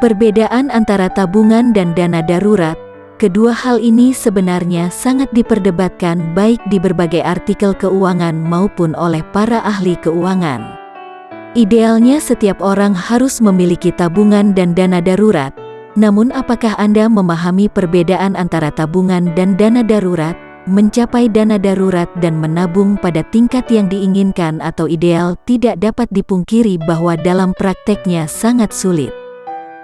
Perbedaan antara tabungan dan dana darurat, kedua hal ini sebenarnya sangat diperdebatkan baik di berbagai artikel keuangan maupun oleh para ahli keuangan. Idealnya setiap orang harus memiliki tabungan dan dana darurat, namun apakah Anda memahami perbedaan antara tabungan dan dana darurat? Mencapai dana darurat dan menabung pada tingkat yang diinginkan atau ideal tidak dapat dipungkiri bahwa dalam prakteknya sangat sulit.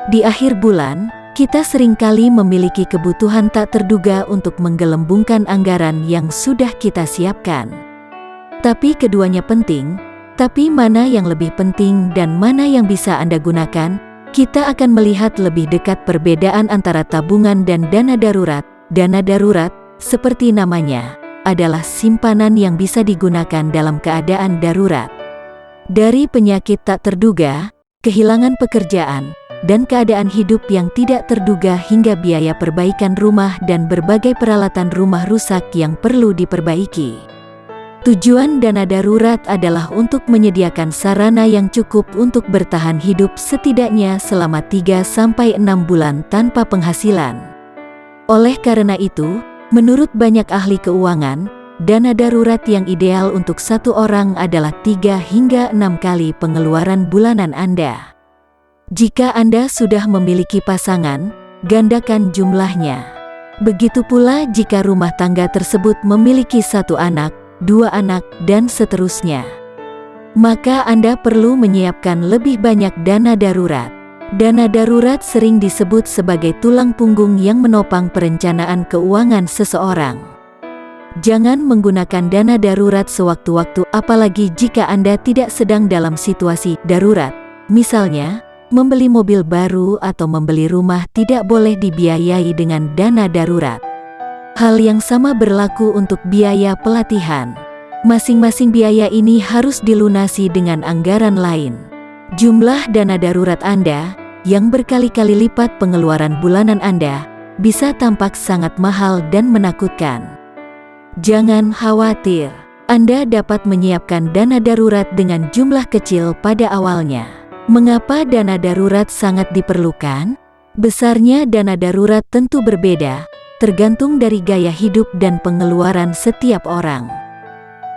Di akhir bulan, kita seringkali memiliki kebutuhan tak terduga untuk menggelembungkan anggaran yang sudah kita siapkan. Tapi keduanya penting, tapi mana yang lebih penting dan mana yang bisa Anda gunakan? Kita akan melihat lebih dekat perbedaan antara tabungan dan dana darurat. Dana darurat, seperti namanya, adalah simpanan yang bisa digunakan dalam keadaan darurat. Dari penyakit tak terduga, kehilangan pekerjaan, dan keadaan hidup yang tidak terduga hingga biaya perbaikan rumah dan berbagai peralatan rumah rusak yang perlu diperbaiki. Tujuan dana darurat adalah untuk menyediakan sarana yang cukup untuk bertahan hidup setidaknya selama 3-6 bulan tanpa penghasilan. Oleh karena itu, menurut banyak ahli keuangan, dana darurat yang ideal untuk satu orang adalah 3 hingga 6 kali pengeluaran bulanan Anda. Jika Anda sudah memiliki pasangan, gandakan jumlahnya. Begitu pula jika rumah tangga tersebut memiliki 1 anak, 2 anak, dan seterusnya. Maka Anda perlu menyiapkan lebih banyak dana darurat. Dana darurat sering disebut sebagai tulang punggung yang menopang perencanaan keuangan seseorang. Jangan menggunakan dana darurat sewaktu-waktu, apalagi jika Anda tidak sedang dalam situasi darurat. Misalnya, membeli mobil baru atau membeli rumah tidak boleh dibiayai dengan dana darurat. Hal yang sama berlaku untuk biaya pelatihan. Masing-masing biaya ini harus dilunasi dengan anggaran lain. Jumlah dana darurat Anda, yang berkali-kali lipat pengeluaran bulanan Anda, bisa tampak sangat mahal dan menakutkan. Jangan khawatir, Anda dapat menyiapkan dana darurat dengan jumlah kecil pada awalnya. Mengapa dana darurat sangat diperlukan? Besarnya dana darurat tentu berbeda, tergantung dari gaya hidup dan pengeluaran setiap orang.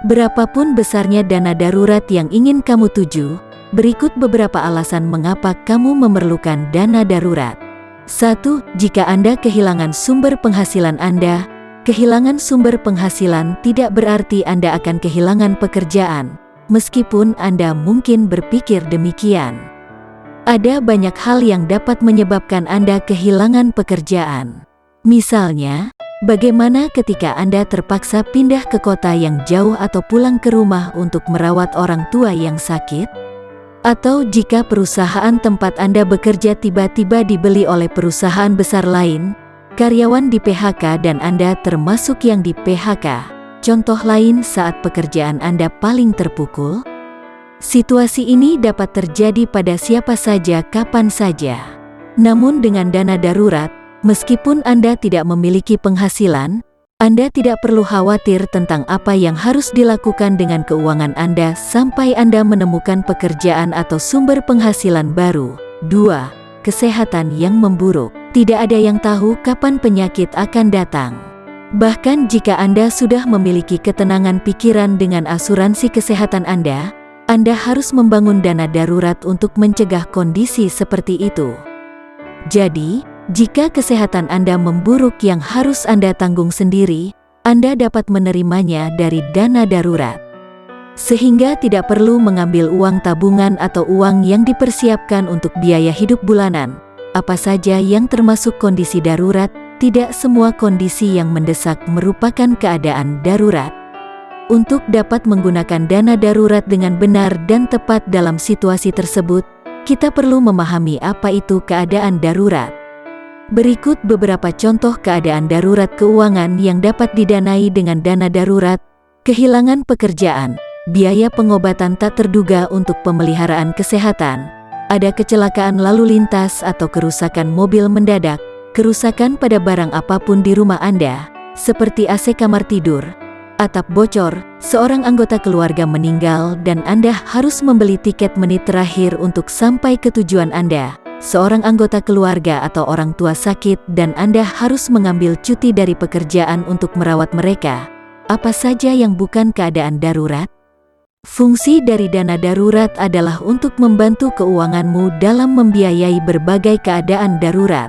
Berapapun besarnya dana darurat yang ingin kamu tuju, berikut beberapa alasan mengapa kamu memerlukan dana darurat. 1. Jika Anda kehilangan sumber penghasilan Anda, kehilangan sumber penghasilan tidak berarti Anda akan kehilangan pekerjaan, meskipun Anda mungkin berpikir demikian. Ada banyak hal yang dapat menyebabkan Anda kehilangan pekerjaan. Misalnya, bagaimana ketika Anda terpaksa pindah ke kota yang jauh atau pulang ke rumah untuk merawat orang tua yang sakit? Atau jika perusahaan tempat Anda bekerja tiba-tiba dibeli oleh perusahaan besar lain, karyawan di PHK dan Anda termasuk yang di PHK. Contoh lain saat pekerjaan Anda paling terpukul. Situasi ini dapat terjadi pada siapa saja kapan saja. Namun dengan dana darurat, meskipun Anda tidak memiliki penghasilan, Anda tidak perlu khawatir tentang apa yang harus dilakukan dengan keuangan Anda sampai Anda menemukan pekerjaan atau sumber penghasilan baru. 2. Kesehatan yang memburuk. Tidak ada yang tahu kapan penyakit akan datang. Bahkan jika Anda sudah memiliki ketenangan pikiran dengan asuransi kesehatan Anda harus membangun dana darurat untuk mencegah kondisi seperti itu. Jadi, jika kesehatan Anda memburuk yang harus Anda tanggung sendiri, Anda dapat menerimanya dari dana darurat. Sehingga tidak perlu mengambil uang tabungan atau uang yang dipersiapkan untuk biaya hidup bulanan. Apa saja yang termasuk kondisi darurat, tidak semua kondisi yang mendesak merupakan keadaan darurat. Untuk dapat menggunakan dana darurat dengan benar dan tepat dalam situasi tersebut, kita perlu memahami apa itu keadaan darurat. Berikut beberapa contoh keadaan darurat keuangan yang dapat didanai dengan dana darurat. Kehilangan pekerjaan, biaya pengobatan tak terduga untuk pemeliharaan kesehatan, ada kecelakaan lalu lintas atau kerusakan mobil mendadak, kerusakan pada barang apapun di rumah Anda, seperti AC kamar tidur, atap bocor, seorang anggota keluarga meninggal dan Anda harus membeli tiket menit terakhir untuk sampai ke tujuan Anda, seorang anggota keluarga atau orang tua sakit dan Anda harus mengambil cuti dari pekerjaan untuk merawat mereka. Apa saja yang bukan keadaan darurat? Fungsi dari dana darurat adalah untuk membantu keuanganmu dalam membiayai berbagai keadaan darurat.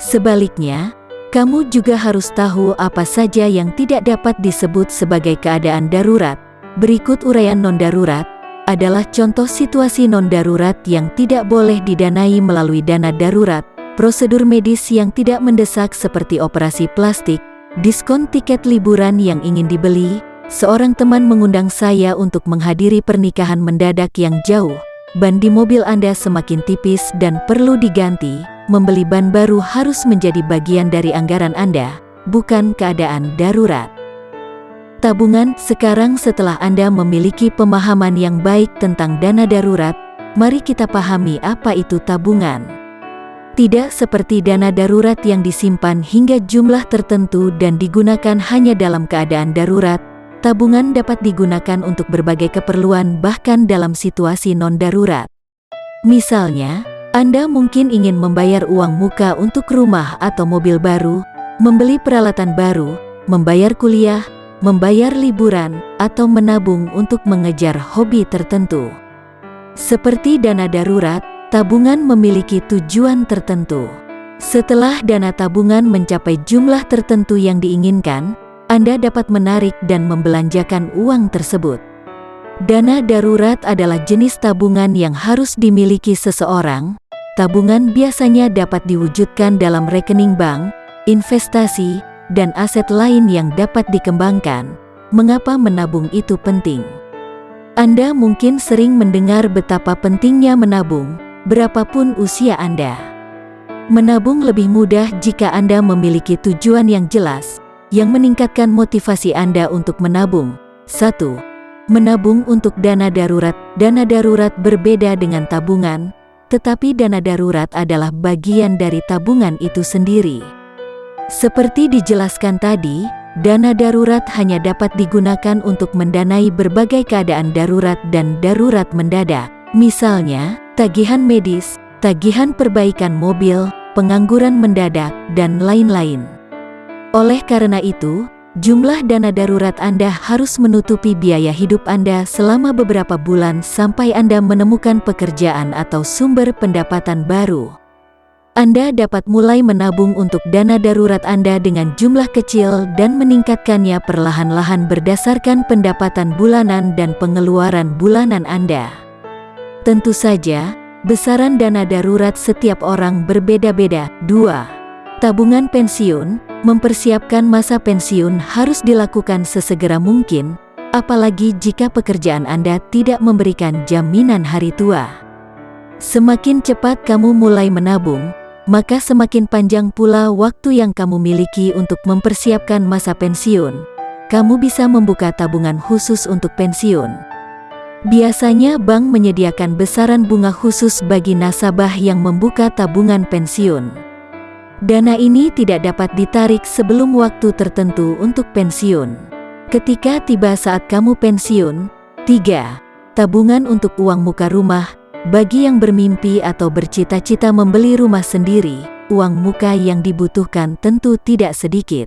Sebaliknya, kamu juga harus tahu apa saja yang tidak dapat disebut sebagai keadaan darurat. Berikut uraian non-darurat adalah contoh situasi non-darurat yang tidak boleh didanai melalui dana darurat. Prosedur medis yang tidak mendesak seperti operasi plastik, diskon tiket liburan yang ingin dibeli. Seorang teman mengundang saya untuk menghadiri pernikahan mendadak yang jauh. Ban di mobil Anda semakin tipis dan perlu diganti. Membeli ban baru harus menjadi bagian dari anggaran Anda, bukan keadaan darurat. Tabungan. Sekarang setelah Anda memiliki pemahaman yang baik tentang dana darurat, mari kita pahami apa itu tabungan. Tidak seperti dana darurat yang disimpan hingga jumlah tertentu dan digunakan hanya dalam keadaan darurat, tabungan dapat digunakan untuk berbagai keperluan bahkan dalam situasi non-darurat. Misalnya, Anda mungkin ingin membayar uang muka untuk rumah atau mobil baru, membeli peralatan baru, membayar kuliah, membayar liburan, atau menabung untuk mengejar hobi tertentu. Seperti dana darurat, tabungan memiliki tujuan tertentu. Setelah dana tabungan mencapai jumlah tertentu yang diinginkan, Anda dapat menarik dan membelanjakan uang tersebut. Dana darurat adalah jenis tabungan yang harus dimiliki seseorang. Tabungan biasanya dapat diwujudkan dalam rekening bank, investasi, dan aset lain yang dapat dikembangkan. Mengapa menabung itu penting? Anda mungkin sering mendengar betapa pentingnya menabung, berapapun usia Anda. Menabung lebih mudah jika Anda memiliki tujuan yang jelas, yang meningkatkan motivasi Anda untuk menabung. 1. Menabung untuk dana darurat. Dana darurat berbeda dengan tabungan, tetapi dana darurat adalah bagian dari tabungan itu sendiri. Seperti dijelaskan tadi, dana darurat hanya dapat digunakan untuk mendanai berbagai keadaan darurat dan darurat mendadak. Misalnya, tagihan medis, tagihan perbaikan mobil, pengangguran mendadak, dan lain-lain. Oleh karena itu, jumlah dana darurat Anda harus menutupi biaya hidup Anda selama beberapa bulan sampai Anda menemukan pekerjaan atau sumber pendapatan baru. Anda dapat mulai menabung untuk dana darurat Anda dengan jumlah kecil dan meningkatkannya perlahan-lahan berdasarkan pendapatan bulanan dan pengeluaran bulanan Anda. Tentu saja, besaran dana darurat setiap orang berbeda-beda. 2. Tabungan pensiun. Mempersiapkan masa pensiun harus dilakukan sesegera mungkin, apalagi jika pekerjaan Anda tidak memberikan jaminan hari tua. Semakin cepat kamu mulai menabung, maka semakin panjang pula waktu yang kamu miliki untuk mempersiapkan masa pensiun. Kamu bisa membuka tabungan khusus untuk pensiun. Biasanya bank menyediakan besaran bunga khusus bagi nasabah yang membuka tabungan pensiun. Dana ini tidak dapat ditarik sebelum waktu tertentu untuk pensiun. Ketika tiba saat kamu pensiun. 3. Tabungan untuk uang muka rumah. Bagi yang bermimpi atau bercita-cita membeli rumah sendiri, uang muka yang dibutuhkan tentu tidak sedikit.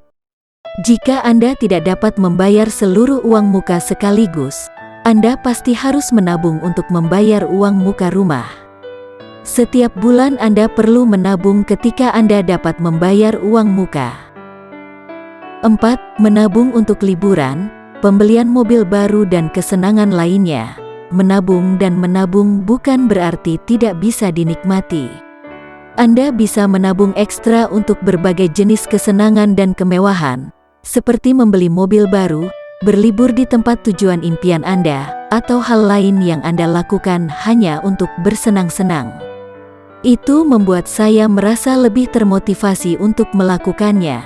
Jika Anda tidak dapat membayar seluruh uang muka sekaligus, Anda pasti harus menabung untuk membayar uang muka rumah. Setiap bulan Anda perlu menabung ketika Anda dapat membayar uang muka. 4. Menabung untuk liburan, pembelian mobil baru dan kesenangan lainnya. Menabung dan menabung bukan berarti tidak bisa dinikmati. Anda bisa menabung ekstra untuk berbagai jenis kesenangan dan kemewahan, seperti membeli mobil baru, berlibur di tempat tujuan impian Anda, atau hal lain yang Anda lakukan hanya untuk bersenang-senang. Itu membuat saya merasa lebih termotivasi untuk melakukannya.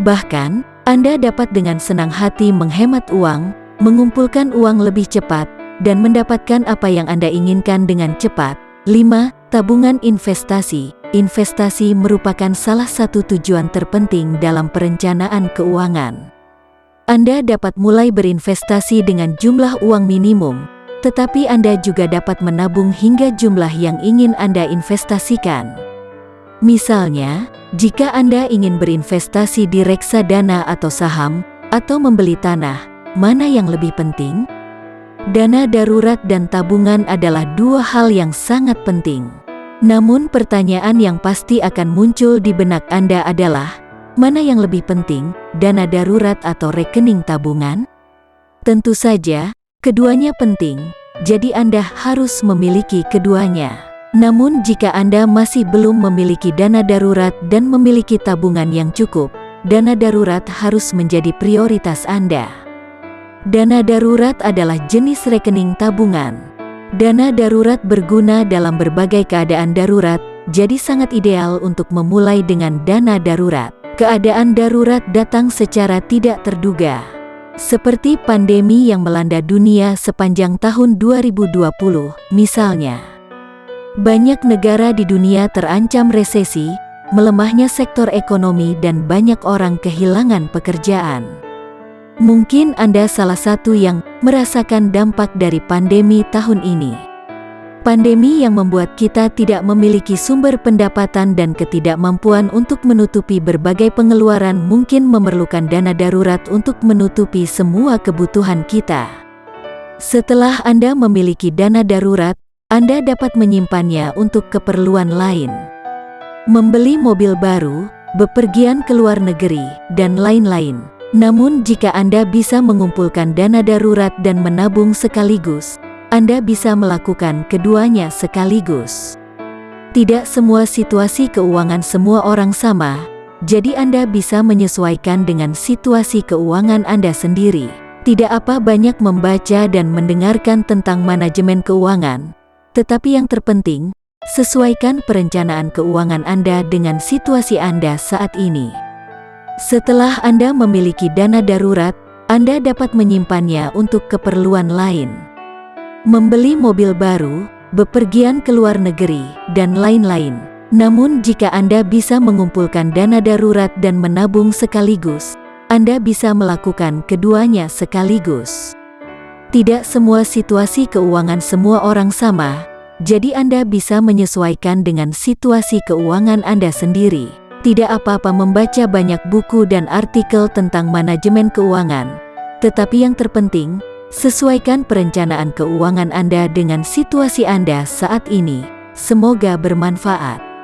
Bahkan, Anda dapat dengan senang hati menghemat uang, mengumpulkan uang lebih cepat, dan mendapatkan apa yang Anda inginkan dengan cepat. 5. Tabungan investasi. Investasi merupakan salah satu tujuan terpenting dalam perencanaan keuangan. Anda dapat mulai berinvestasi dengan jumlah uang minimum, tetapi Anda juga dapat menabung hingga jumlah yang ingin Anda investasikan. Misalnya, jika Anda ingin berinvestasi di reksadana atau saham, atau membeli tanah, mana yang lebih penting? Dana darurat dan tabungan adalah dua hal yang sangat penting. Namun pertanyaan yang pasti akan muncul di benak Anda adalah, mana yang lebih penting, dana darurat atau rekening tabungan? Tentu saja, keduanya penting, jadi Anda harus memiliki keduanya. Namun jika Anda masih belum memiliki dana darurat dan memiliki tabungan yang cukup, dana darurat harus menjadi prioritas Anda. Dana darurat adalah jenis rekening tabungan. Dana darurat berguna dalam berbagai keadaan darurat, jadi sangat ideal untuk memulai dengan dana darurat. Keadaan darurat datang secara tidak terduga. Seperti pandemi yang melanda dunia sepanjang tahun 2020, misalnya. Banyak negara di dunia terancam resesi, melemahnya sektor ekonomi dan banyak orang kehilangan pekerjaan. Mungkin Anda salah satu yang merasakan dampak dari pandemi tahun ini. Pandemi yang membuat kita tidak memiliki sumber pendapatan dan ketidakmampuan untuk menutupi berbagai pengeluaran mungkin memerlukan dana darurat untuk menutupi semua kebutuhan kita. Setelah Anda memiliki dana darurat, Anda dapat menyimpannya untuk keperluan lain. Membeli mobil baru, bepergian ke luar negeri, dan lain-lain. Namun jika Anda bisa mengumpulkan dana darurat dan menabung sekaligus, Anda bisa melakukan keduanya sekaligus. Tidak semua situasi keuangan semua orang sama, jadi Anda bisa menyesuaikan dengan situasi keuangan Anda sendiri. Tidak apa banyak membaca dan mendengarkan tentang manajemen keuangan, tetapi yang terpenting, sesuaikan perencanaan keuangan Anda dengan situasi Anda saat ini. Setelah Anda memiliki dana darurat, Anda dapat menyimpannya untuk keperluan lain. Membeli mobil baru, bepergian ke luar negeri, dan lain-lain. Namun jika Anda bisa mengumpulkan dana darurat dan menabung sekaligus, Anda bisa melakukan keduanya sekaligus. Tidak semua situasi keuangan semua orang sama, jadi Anda bisa menyesuaikan dengan situasi keuangan Anda sendiri. Tidak apa-apa membaca banyak buku dan artikel tentang manajemen keuangan, tetapi yang terpenting, sesuaikan perencanaan keuangan Anda dengan situasi Anda saat ini. Semoga bermanfaat.